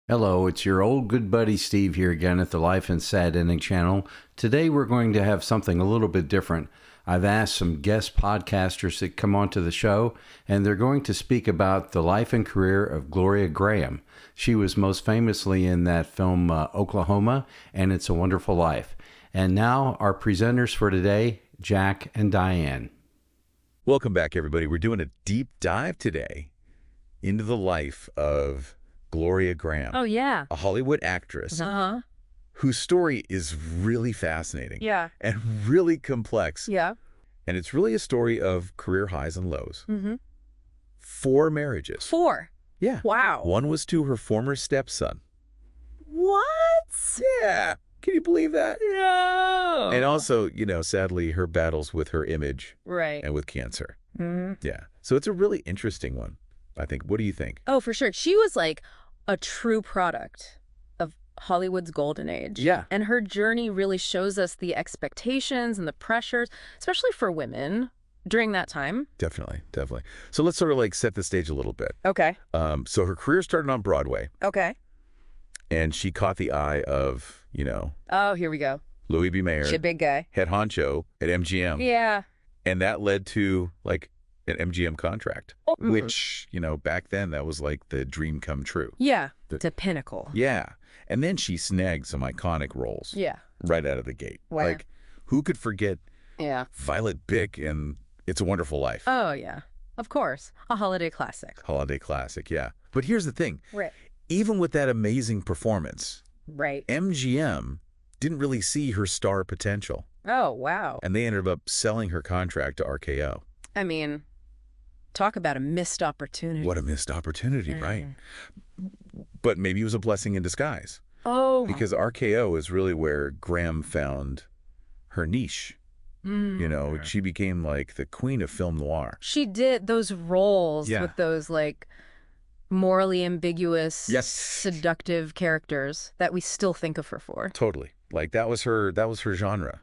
Hello, it's your old good buddy Steve here again at the Life and Sad Ending channel. Today we're going to have something a little bit different. I've asked some guest podcasters to come onto the show, and they're going to speak about the life and career of Gloria Grahame. She was most famously in that film Oklahoma, and It's a Wonderful Life. And now our presenters for today, Jack and Diane. Welcome back, everybody. We're doing a deep dive today into the life of Gloria Grahame. Oh, yeah. A Hollywood actress whose story is really fascinating. Yeah. And really complex. Yeah. And it's really a story of career highs and lows. Mm-hmm. 4 marriages. 4. Yeah. Wow. One was to her former stepson. What? Yeah. Can you believe that? No. And also, sadly, her battles with her image. Right. And with cancer. Mm-hmm. Yeah. So it's a really interesting one, I think. What do you think? Oh, for sure. She was like a true product of Hollywood's golden age. Yeah. And her journey really shows us the expectations and the pressures, especially for women during that time. Definitely. So let's sort of like set the stage a little bit. Okay. So her career started on Broadway, Okay. and she caught the eye of, Oh, here we go. Louis B. Mayer, She's a big guy. head honcho at MGM. Yeah. And that led to like an MGM contract, Mhm. which, back then that was like the dream come true. Yeah. The- It's a pinnacle. Yeah. And then she snagged some iconic roles Yeah. right out of the gate. Wow. Like, who could forget Yeah. Violet Bick in It's a Wonderful Life? Oh, yeah. Of course. A holiday classic. Holiday classic, yeah. But here's the thing. Right. Even with that amazing performance, Right. MGM didn't really see her star potential, Oh, wow. and they ended up selling her contract to RKO. I mean, talk about a missed opportunity. What a missed opportunity, right? Mm. But maybe it was a blessing in disguise, Oh. because RKO is really where Graham found her niche. Mm. She became like the queen of film noir. She did those roles Yeah. with those like morally ambiguous, Yes. seductive characters that we still think of her for. Totally. Like that was her genre,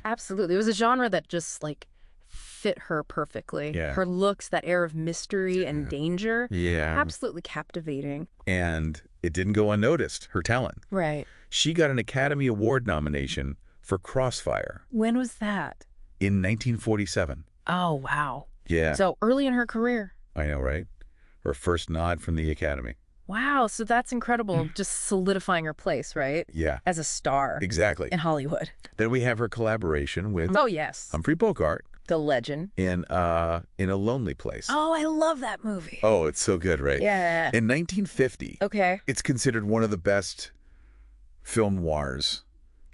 Absolutely. It was a genre that just like fit her perfectly. Yeah. Her looks, that air of mystery and danger. Yeah. Absolutely captivating. And it didn't go unnoticed, her talent. Right. She got an Academy Award nomination for Crossfire When was that? in 1947. Oh, wow. Yeah. So early in her career. I know, right? Her first nod from the Academy. Wow. So that's incredible. Just solidifying her place, right? Yeah, As a star exactly. in Hollywood. Then we have her collaboration with Oh, yes. Humphrey Bogart The Legend. in A Lonely Place. Oh, I love that movie. Oh, it's so good, right? Yeah. In 1950, Okay. it's considered one of the best film noirs,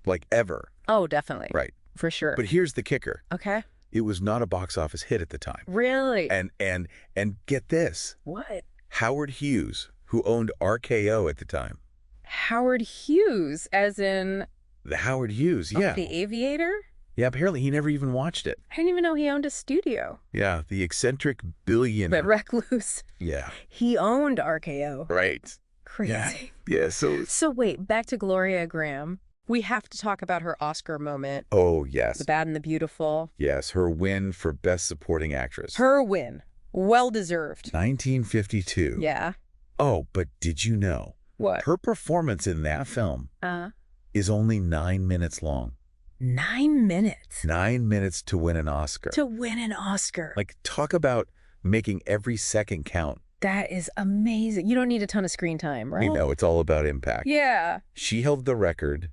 like ever. Oh, definitely. Right. For sure. But here's the kicker. Okay. It was not a box office hit at the time. Really? And get this, What? Howard Hughes, who owned RKO at the time. Howard Hughes, as in The Howard Hughes, yeah. The Aviator? Yeah, apparently he never even watched it. I didn't even know he owned a studio. Yeah, the eccentric billionaire. But Recluse, Yeah, he owned RKO. right. Crazy. Yeah, so... So wait, back to Gloria Grahame. We have to talk about her Oscar moment. Oh, yes. The Bad and the Beautiful. Yes, her win for Best Supporting Actress. Her win. Well deserved. 1952. Yeah. Oh, but did you know? What? Her performance in that film Uh, is only 9 minutes long. 9 minutes 9 minutes to win an Oscar. to win an Oscar. Like, talk about making every second count. That is amazing. You don't need a ton of screen time, right? We know it's all about impact. Yeah. She held the record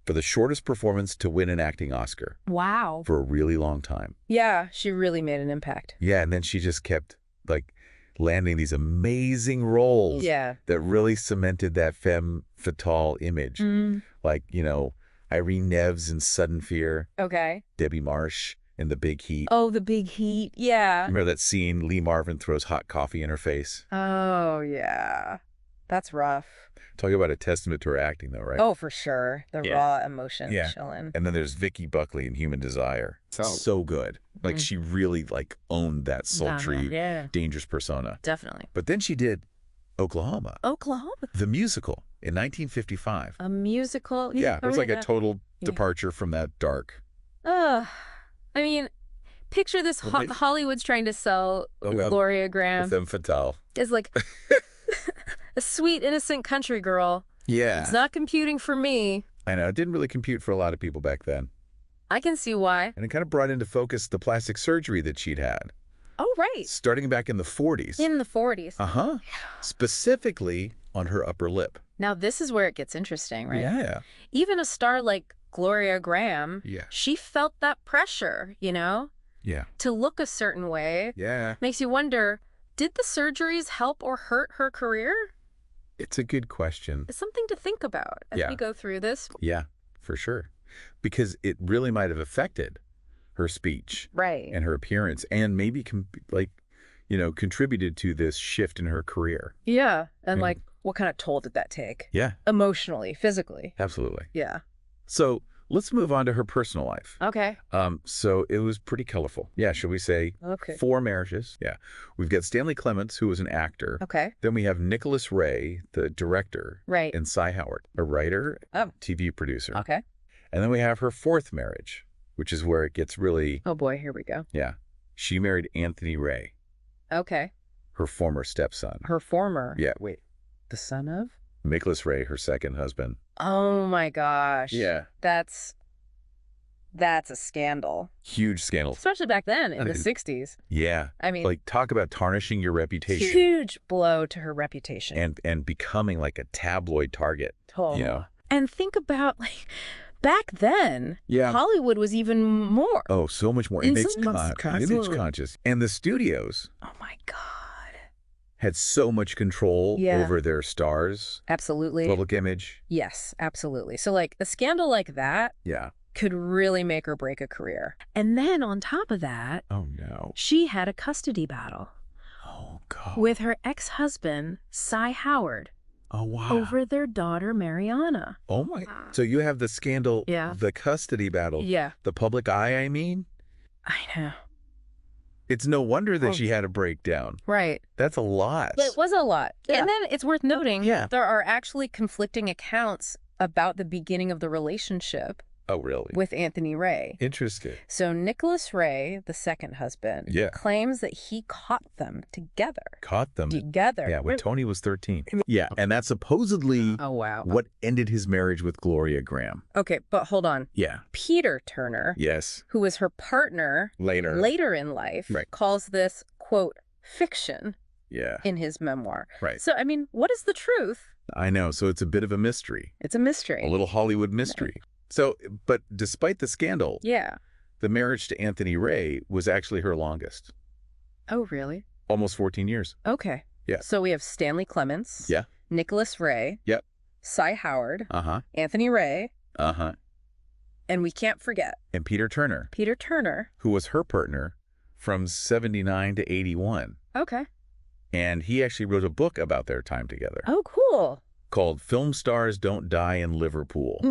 for the shortest performance to win an acting Oscar Wow. for a really long time. Yeah, she really made an impact. Yeah, and then she just kept, like, landing these amazing roles Yeah. that really cemented that femme fatale image. Mm, Like, Irene Neves in Sudden Fear, okay. Debbie Marsh in The Big Heat. Oh, the big heat. Yeah. Remember that scene Lee Marvin throws hot coffee in her face? Oh, yeah. That's rough. Talk about a testament to her acting, though, right? Oh, for sure. The Yeah. raw emotion Yeah. chilling. And then there's Vicky Buckley in Human Desire. So good. Like, she really, owned that sultry, Yeah. dangerous persona. Definitely. But then she did Oklahoma, Oklahoma. the musical, in 1955. A musical. Yeah, it was like a total Yeah. departure from that dark. I mean, picture this. Well, wait. Hollywood's trying to sell Oh, God. Gloria Grahame. Femme fatale. Is like a sweet, innocent country girl. Yeah. It's not computing for me. I know. It didn't really compute for a lot of people back then. I can see why. And it kind of brought into focus the plastic surgery that she'd had, Oh, right. starting back in the 40s. In the 40s. Uh-huh. Specifically on her upper lip. Now, this is where it gets interesting, right? Yeah. Even a star like Gloria Grahame, Yeah. she felt that pressure, Yeah. to look a certain way. Yeah. Makes you wonder, did the surgeries help or hurt her career? It's a good question. It's something to think about as Yeah. we go through this. Yeah, for sure. Because it really might have affected her speech Right. and her appearance and maybe contributed to this shift in her career. Yeah. And Mm. like, what kind of toll did that take? Yeah, Emotionally, physically. absolutely. Yeah. So let's move on to her personal life. Okay. So it was pretty colorful. Yeah, shall we say Okay. 4 marriages? Yeah. We've got Stanley Clements, who was an actor. Okay. Then we have Nicholas Ray, the director, Right. and Cy Howard, a writer, Oh. TV producer. Okay. And then we have her 4th marriage, which is where it gets really, Oh boy, here we go. yeah. She married Anthony Ray, Okay. her former stepson. Her former. Yeah. Wait, the son of? Nicholas Ray, her second husband. Oh my gosh. Yeah. That's a scandal. Huge scandal. Especially back then in the It- 60s. Yeah. I mean, Like, talk about tarnishing your reputation huge blow to her reputation. and becoming like a tabloid target. Totally. You know? And think about, like, back then, Yeah. Hollywood was even more. Oh, so much more. Image Image conscious. And the studios Oh my God. had so much control Yeah. over their stars, Absolutely. public image. Yes, absolutely. So, like, a scandal like that Yeah. could really make or break a career. And then on top of that, Oh, no. she had a custody battle Oh, God. with her ex-husband, Cy Howard, Oh, wow. over their daughter, Mariana. Oh, my. So you have the scandal, Yeah. the custody battle, Yeah, the public eye, I mean? I know. It's no wonder that Oh. she had a breakdown. Right. That's a lot. But it was a lot. Yeah. And then it's worth noting, Yeah. there are actually conflicting accounts about the beginning of the relationship Oh, really? with Anthony Ray. Interesting. So Nicholas Ray, the second husband, Yeah. claims that he caught them together. Caught them. Together. Yeah, when Tony was 13. Yeah, and that's supposedly Oh, wow. what ended his marriage with Gloria Grahame. Okay, but hold on. Yeah. Peter Turner, Yes. who was her partner later in life, Right. calls this, quote, fiction Yeah. in his memoir. Right. So, I mean, what is the truth? I know. So it's a bit of a mystery, It's a mystery. a little Hollywood mystery. So, but despite the scandal, Yeah. the marriage to Anthony Ray was actually her longest, Oh, really? almost 14 years. Okay. Yeah. So we have Stanley Clements. Yeah. Nicholas Ray. Yep. Cy Howard. Uh-huh. Anthony Ray. Uh-huh. And we can't forget And Peter Turner, Peter Turner. who was her partner from 79 to 81. Okay. And he actually wrote a book about their time together Oh, cool. called Film Stars Don't Die in Liverpool.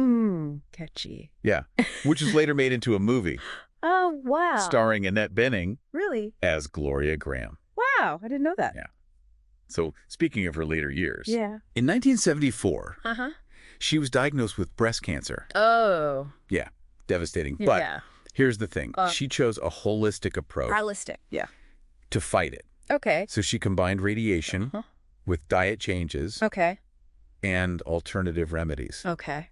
Catchy. Yeah, which was later made into a movie Oh, wow. starring Annette Bening Really? as Gloria Grahame. Wow. I didn't know that. Yeah. So speaking of her later years, Yeah. in 1974, Uh-huh. she was diagnosed with breast cancer. Oh. Yeah, devastating. But Yeah. here's the thing. She chose a holistic approach Realistic. Yeah. to fight it. Okay. So she combined radiation Uh-huh. with diet changes Okay. and alternative remedies. Okay.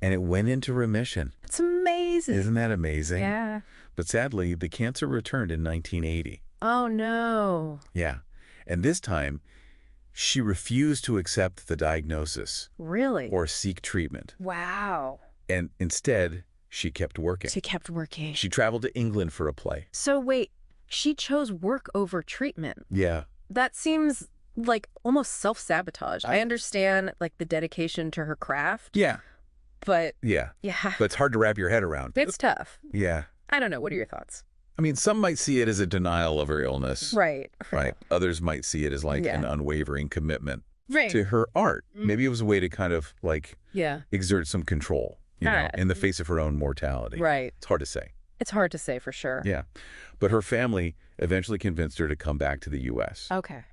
And it went into remission. It's amazing. Isn't that amazing? Yeah. But sadly, the cancer returned in 1980. Oh, no. Yeah. And this time, she refused to accept the diagnosis Really? or seek treatment. Wow. And instead, she kept working. She kept working. She traveled to England for a play. So wait, she chose work over treatment. Yeah. That seems like almost self-sabotage. I understand like the dedication to her craft, Yeah. but Yeah. yeah, But it's hard to wrap your head around. it's tough. Yeah. I don't know. What are your thoughts? I mean, some might see it as a denial of her illness. Right. Right. Others might see it as like Yeah. an unwavering commitment Right. to her art. Mm. Maybe it was a way to kind of like Yeah. exert some control, in the face of her own mortality. Right. It's hard to say. It's hard to say for sure. Yeah. But her family eventually convinced her to come back to the U.S. Okay.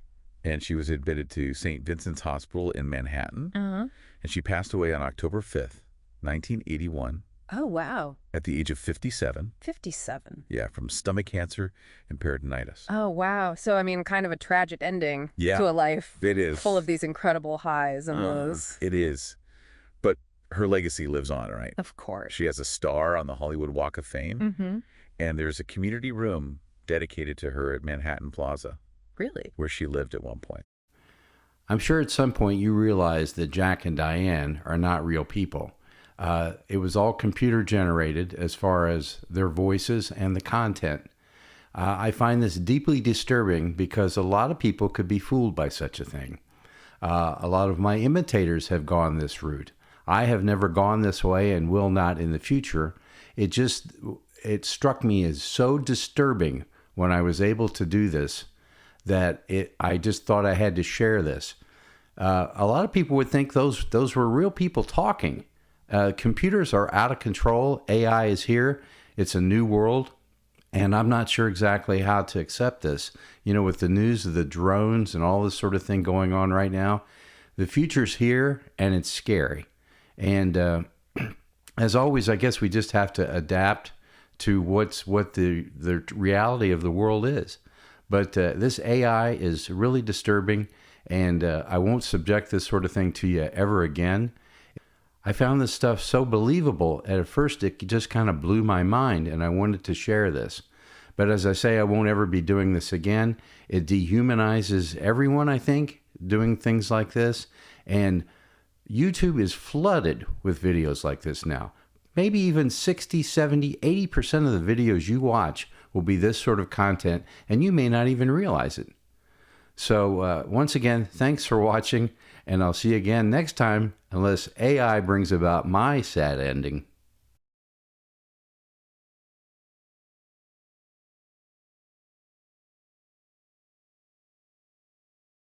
And she was admitted to St. Vincent's Hospital in Manhattan. Uh-huh. And she passed away on October 5th, 1981, Oh, wow. at the age of 57. 57. Yeah, from stomach cancer and peritonitis. Oh, wow. So, I mean, kind of a tragic ending Yeah, to a life it is. full of these incredible highs and lows. It is. But her legacy lives on, right? Of course. She has a star on the Hollywood Walk of Fame, Mm-hmm. and there's a community room dedicated to her at Manhattan Plaza, Really? where she lived at one point. I'm sure at some point you realized that Jack and Diane are not real people. It was all computer generated as far as their voices and the content. I find this deeply disturbing because a lot of people could be fooled by such a thing. A lot of my imitators have gone this route. I have never gone this way and will not in the future. It struck me as so disturbing when I was able to do this that I just thought I had to share this. A lot of people would think those were real people talking. Computers are out of control. AI is here. It's a new world. And I'm not sure exactly how to accept this. You know, with the news of the drones and all this sort of thing going on right now, the future's here and it's scary. And as always, I guess we just have to adapt to what the reality of the world is. But this AI is really disturbing, and I won't subject this sort of thing to you ever again. I found this stuff so believable. At first, it just kind of blew my mind, and I wanted to share this. But as I say, I won't ever be doing this again. It dehumanizes everyone, I think, doing things like this. And YouTube is flooded with videos like this now. Maybe even 60, 70, 80% of the videos you watch will be this sort of content, and you may not even realize it. So once again, thanks for watching, and I'll see you again next time, unless AI brings about my sad ending.